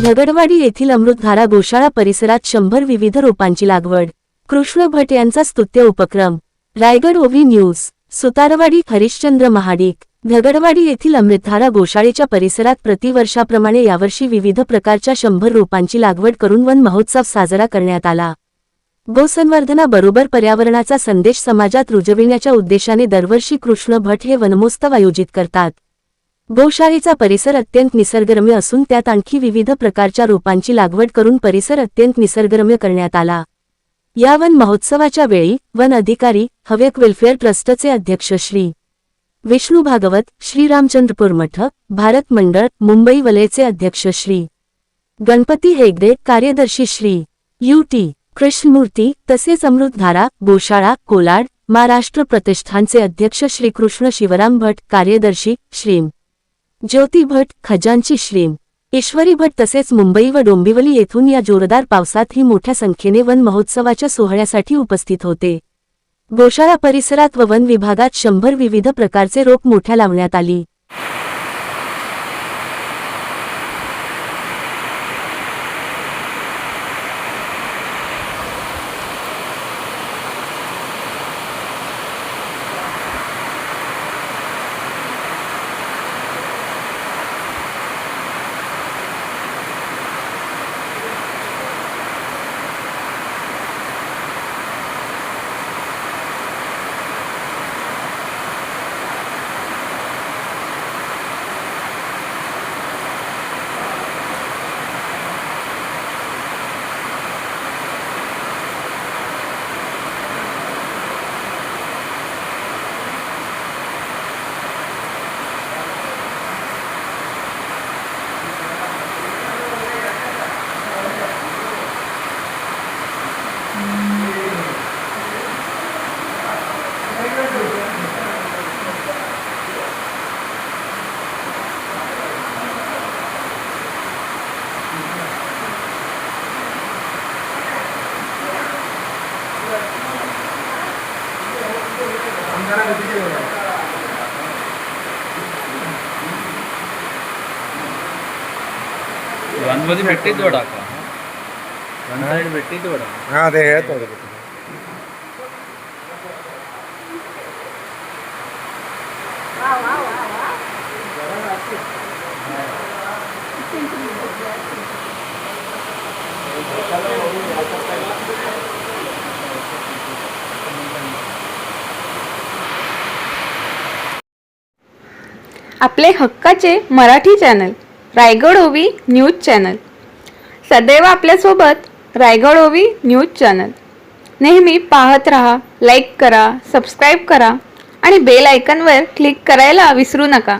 झगडवाडी येथील अमृतधारा गोशाळा परिसरात 100 विविध रोपांची लागवड. कृष्ण भट यांचा स्तुत्य उपक्रम. रायगड ओवी न्यूज. सुतारवाडी. हरिश्चंद्र महाडिक. झगडवाडी येथील अमृतधारा गोशाळेच्या परिसरात प्रतिवर्षाप्रमाणे यावर्षी विविध प्रकारच्या 100 रोपांची लागवड करून वन महोत्सव साजरा करण्यात आला. गोसंवर्धनाबरोबर पर्यावरणाचा संदेश समाजात रुजविण्याच्या उद्देशाने दरवर्षी कृष्ण भट हे वनमहोत्सव आयोजित करतात. गोशाळेचा परिसर अत्यंत निसर्गरम्य असून त्यात आणखी विविध प्रकारच्या रोपांची लागवड करून परिसर अत्यंत निसर्गरम्य करण्यात आला. या वन महोत्सवाच्या वेळी वन अधिकारी, हवेक वेलफेअर ट्रस्टचे अध्यक्ष श्री विष्णू भागवत, श्री रामचंद्रपूर मठ, भारत मंडळ, मुंबई वलयचे अध्यक्ष श्री गणपती हेगडे, कार्यदर्शी श्री यू.टी. कृष्णमूर्ती, तसेच अमृतधारा गोशाळा कोलाड, महाराष्ट्र प्रतिष्ठानचे अध्यक्ष श्री कृष्ण शिवराम भट, कार्यदर्शी श्रीम ज्योती भट, खजांची श्रीम ईश्वरी भट तसेच मुंबई व डोंबिवली येथून या जोरदार पावसात ही मोठ्या संख्येने वन महोत्सवाच्या सोहळ्यासाठी उपस्थित होते. गोशाळा परिसरात व वन विभागात 100 विविध प्रकारचे रोप मोठ्या लावण्यात आली. मध्ये भेट्टी जोडा का वन साइड भेट्टी जोडा हाँ अದೇ ಹೇಳ್ತಾರೆ आपले हक्काचे मराठी चॅनल रायगड ओवी न्यूज चॅनल. सदैव आपल्यासोबत रायगड ओवी न्यूज चॅनल. नेहमी पाहत रहा, लाईक करा, सबस्क्राईब करा आणि बेल आयकॉनवर क्लिक करायला विसरू नका.